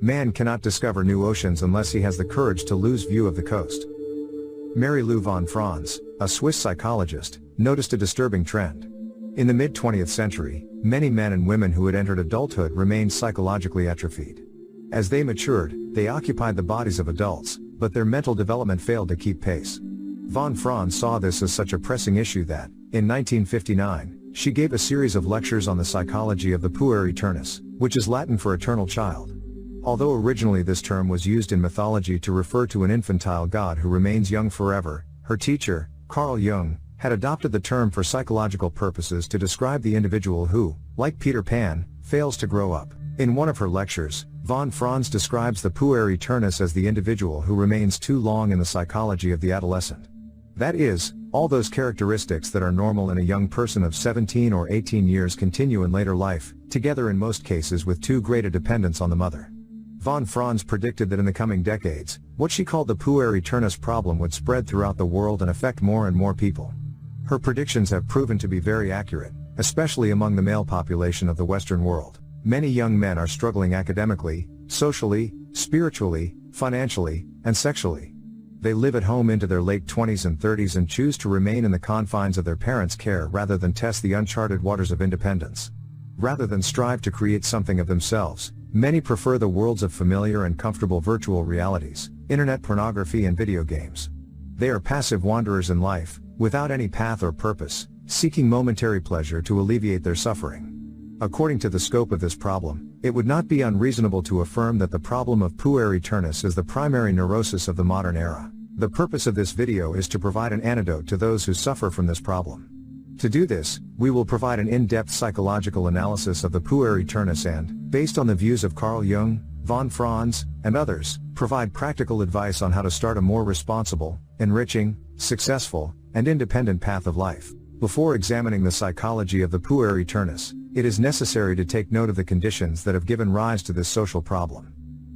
man cannot discover new oceans unless he has the courage to lose view of the coast. Mary Lou von Franz, a Swiss psychologist, noticed a disturbing trend. In the mid-20th century, many men and women who had entered adulthood remained psychologically atrophied. As they matured, they occupied the bodies of adults, but their mental development failed to keep pace. Von Franz saw this as such a pressing issue that, in 1959, she gave a series of lectures on the psychology of the Puer Aeternus, which is Latin for eternal child. Although originally this term was used in mythology to refer to an infantile god who remains young forever, her teacher, Carl Jung, had adopted the term for psychological purposes to describe the individual who, like Peter Pan, fails to grow up. In one of her lectures, von Franz describes the Puer Aeternus as the individual who remains too long in the psychology of the adolescent. That is, all those characteristics that are normal in a young person of 17 or 18 years continue in later life, together in most cases with too great a dependence on the mother. Von Franz predicted that in the coming decades, what she called the Puer Aeternus problem would spread throughout the world and affect more and more people. Her predictions have proven to be very accurate, especially among the male population of the Western world. Many young men are struggling academically, socially, spiritually, financially, and sexually. They live at home into their late 20s and 30s and choose to remain in the confines of their parents' care rather than test the uncharted waters of independence. Rather than strive to create something of themselves, many prefer the worlds of familiar and comfortable virtual realities, internet pornography and video games. They are passive wanderers in life, without any path or purpose, seeking momentary pleasure to alleviate their suffering. According to the scope of this problem, it would not be unreasonable to affirm that the problem of Puer Aeternus is the primary neurosis of the modern era. The purpose of this video is to provide an antidote to those who suffer from this problem. To do this, we will provide an in-depth psychological analysis of the Puer Aeternus and, based on the views of Carl Jung, von Franz, and others, provide practical advice on how to start a more responsible, enriching, successful, and independent path of life. Before examining the psychology of the Puer Aeternus, it is necessary to take note of the conditions that have given rise to this social problem.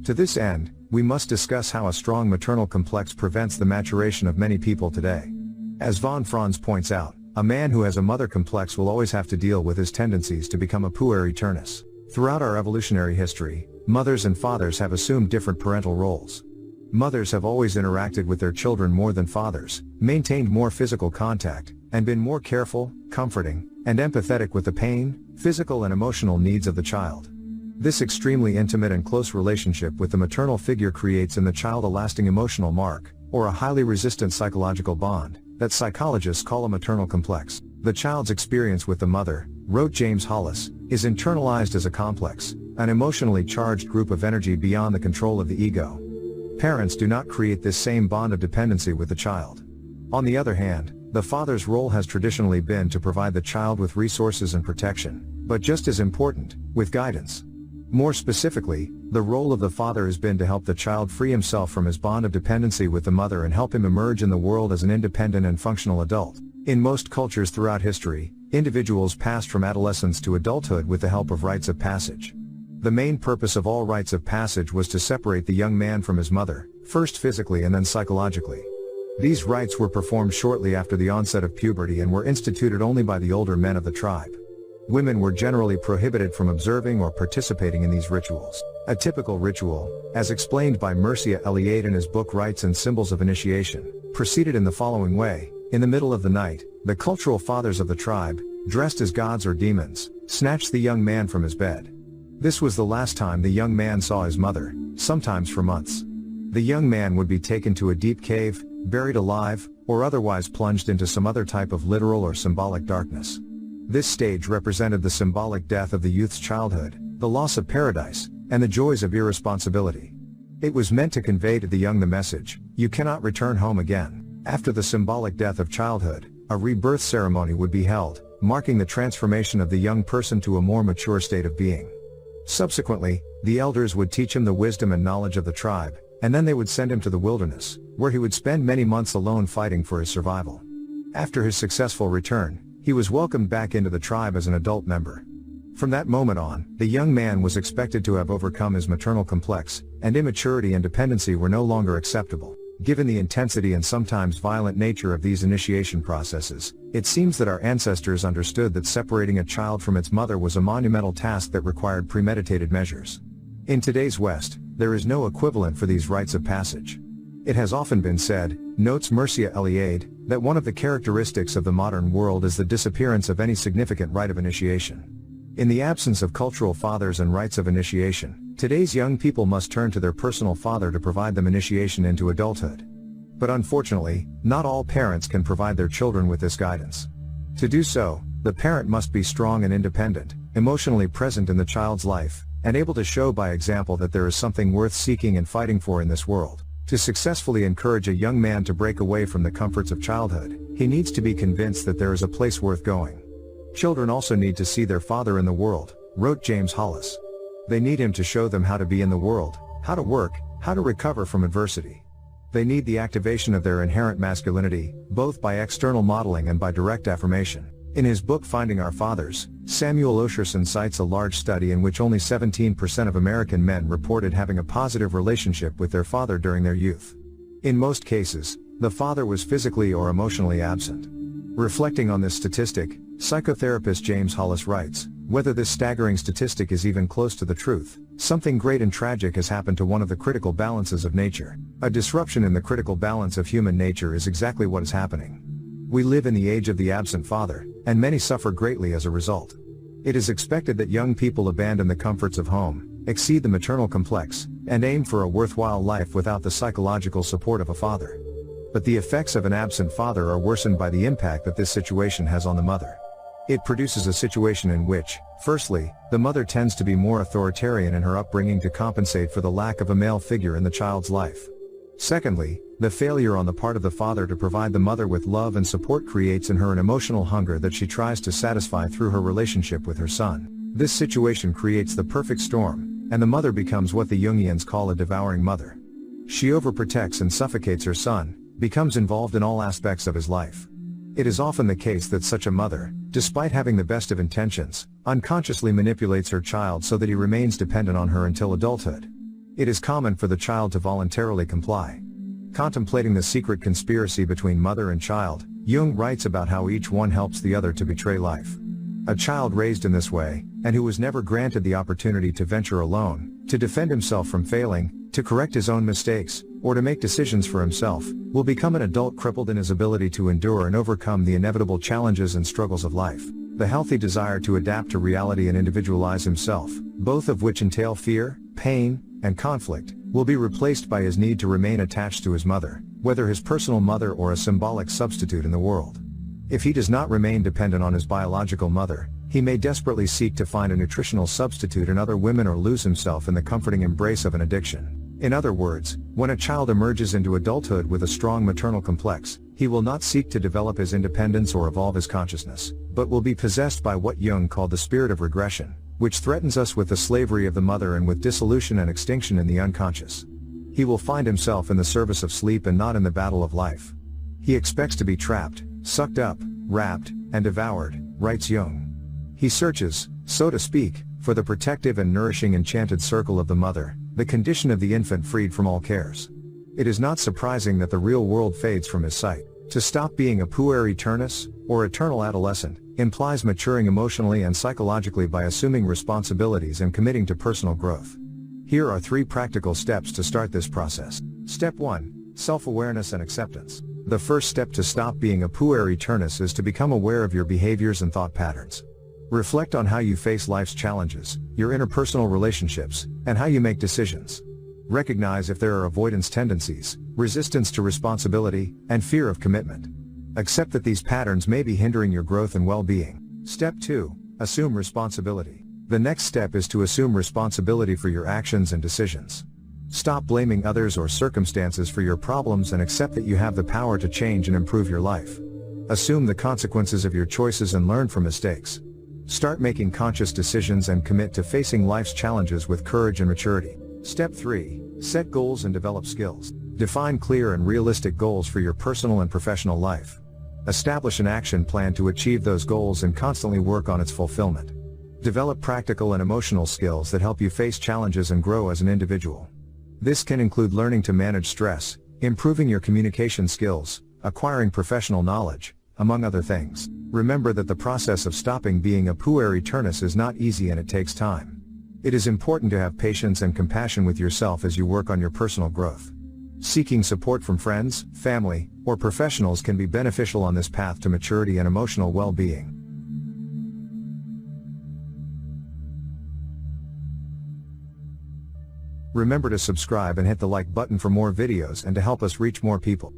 To this end, we must discuss how a strong maternal complex prevents the maturation of many people today. As von Franz points out, a man who has a mother complex will always have to deal with his tendencies to become a Puer Aeternus. Throughout our evolutionary history, mothers and fathers have assumed different parental roles. Mothers have always interacted with their children more than fathers, maintained more physical contact, and been more careful, comforting, and empathetic with the pain, physical and emotional needs of the child. This extremely intimate and close relationship with the maternal figure creates in the child a lasting emotional mark, or a highly resistant psychological bond, that psychologists call a maternal complex. The child's experience with the mother, wrote James Hollis, is internalized as a complex, an emotionally charged group of energy beyond the control of the ego. Parents do not create this same bond of dependency with the child. On the other hand, the father's role has traditionally been to provide the child with resources and protection, but just as important, with guidance. More specifically, the role of the father has been to help the child free himself from his bond of dependency with the mother and help him emerge in the world as an independent and functional adult. In most cultures throughout history, individuals passed from adolescence to adulthood with the help of rites of passage. The main purpose of all rites of passage was to separate the young man from his mother, first physically and then psychologically. These rites were performed shortly after the onset of puberty and were instituted only by the older men of the tribe. Women were generally prohibited from observing or participating in these rituals. A typical ritual, as explained by Mircea Eliade in his book Rites and Symbols of Initiation, proceeded in the following way. In the middle of the night, the cultural fathers of the tribe, dressed as gods or demons, snatched the young man from his bed. This was the last time the young man saw his mother, sometimes for months. The young man would be taken to a deep cave, buried alive, or otherwise plunged into some other type of literal or symbolic darkness. This stage represented the symbolic death of the youth's childhood, the loss of paradise, and the joys of irresponsibility. It was meant to convey to the young the message, you cannot return home again. After the symbolic death of childhood, a rebirth ceremony would be held, marking the transformation of the young person to a more mature state of being. Subsequently, the elders would teach him the wisdom and knowledge of the tribe, and then they would send him to the wilderness, where he would spend many months alone fighting for his survival. After his successful return, he was welcomed back into the tribe as an adult member. From that moment on, the young man was expected to have overcome his maternal complex, and immaturity and dependency were no longer acceptable. Given the intensity and sometimes violent nature of these initiation processes, it seems that our ancestors understood that separating a child from its mother was a monumental task that required premeditated measures. In today's West, there is no equivalent for these rites of passage. It has often been said, notes Mircea Eliade, that one of the characteristics of the modern world is the disappearance of any significant rite of initiation. In the absence of cultural fathers and rites of initiation, today's young people must turn to their personal father to provide them initiation into adulthood. But unfortunately, not all parents can provide their children with this guidance. To do so, the parent must be strong and independent, emotionally present in the child's life, and able to show by example that there is something worth seeking and fighting for in this world. To successfully encourage a young man to break away from the comforts of childhood, he needs to be convinced that there is a place worth going. Children also need to see their father in the world, wrote James Hollis. They need him to show them how to be in the world, how to work, how to recover from adversity. They need the activation of their inherent masculinity, both by external modeling and by direct affirmation. In his book Finding Our Fathers, Samuel Osherson cites a large study in which only 17% of American men reported having a positive relationship with their father during their youth. In most cases, the father was physically or emotionally absent. Reflecting on this statistic, psychotherapist James Hollis writes, whether this staggering statistic is even close to the truth, something great and tragic has happened to one of the critical balances of nature. A disruption in the critical balance of human nature is exactly what is happening. We live in the age of the absent father, and many suffer greatly as a result. It is expected that young people abandon the comforts of home, exceed the maternal complex, and aim for a worthwhile life without the psychological support of a father. But the effects of an absent father are worsened by the impact that this situation has on the mother. It produces a situation in which, firstly, the mother tends to be more authoritarian in her upbringing to compensate for the lack of a male figure in the child's life. Secondly, the failure on the part of the father to provide the mother with love and support creates in her an emotional hunger that she tries to satisfy through her relationship with her son. This situation creates the perfect storm, and the mother becomes what the Jungians call a devouring mother. She overprotects and suffocates her son, becomes involved in all aspects of his life. It is often the case that such a mother, despite having the best of intentions, unconsciously manipulates her child so that he remains dependent on her until adulthood. It is common for the child to voluntarily comply. Contemplating the secret conspiracy between mother and child, Jung writes about how each one helps the other to betray life. A child raised in this way, and who was never granted the opportunity to venture alone, to defend himself from failing, to correct his own mistakes, or to make decisions for himself, will become an adult crippled in his ability to endure and overcome the inevitable challenges and struggles of life. The healthy desire to adapt to reality and individualize himself, both of which entail fear, pain, and conflict, will be replaced by his need to remain attached to his mother, whether his personal mother or a symbolic substitute in the world. If he does not remain dependent on his biological mother, he may desperately seek to find a nutritional substitute in other women or lose himself in the comforting embrace of an addiction. In other words, when a child emerges into adulthood with a strong maternal complex, he will not seek to develop his independence or evolve his consciousness, but will be possessed by what Jung called the spirit of regression, which threatens us with the slavery of the mother and with dissolution and extinction in the unconscious. He will find himself in the service of sleep and not in the battle of life. He expects to be trapped, sucked up, wrapped, and devoured, writes Jung. He searches, so to speak, for the protective and nourishing enchanted circle of the mother, the condition of the infant freed from all cares. It is not surprising that the real world fades from his sight. To stop being a Puer Aeternus, or eternal adolescent, implies maturing emotionally and psychologically by assuming responsibilities and committing to personal growth. Here are 3 practical steps to start this process. Step 1. Self-awareness and acceptance. The first step to stop being a Puer Aeternus is to become aware of your behaviors and thought patterns. Reflect on how you face life's challenges, your interpersonal relationships, and how you make decisions. Recognize if there are avoidance tendencies, resistance to responsibility, and fear of commitment. Accept that these patterns may be hindering your growth and well-being. Step 2. Assume responsibility. The next step is to assume responsibility for your actions and decisions. Stop blaming others or circumstances for your problems and accept that you have the power to change and improve your life. Assume the consequences of your choices and learn from mistakes. Start making conscious decisions and commit to facing life's challenges with courage and maturity. Step 3. Set goals and develop skills. Define clear and realistic goals for your personal and professional life. Establish an action plan to achieve those goals and constantly work on its fulfillment. Develop practical and emotional skills that help you face challenges and grow as an individual. This can include learning to manage stress, improving your communication skills, acquiring professional knowledge, among other things. Remember that the process of stopping being a Puer Aeternus is not easy and it takes time. It is important to have patience and compassion with yourself as you work on your personal growth. Seeking support from friends, family, or professionals can be beneficial on this path to maturity and emotional well-being. Remember to subscribe and hit the like button for more videos and to help us reach more people.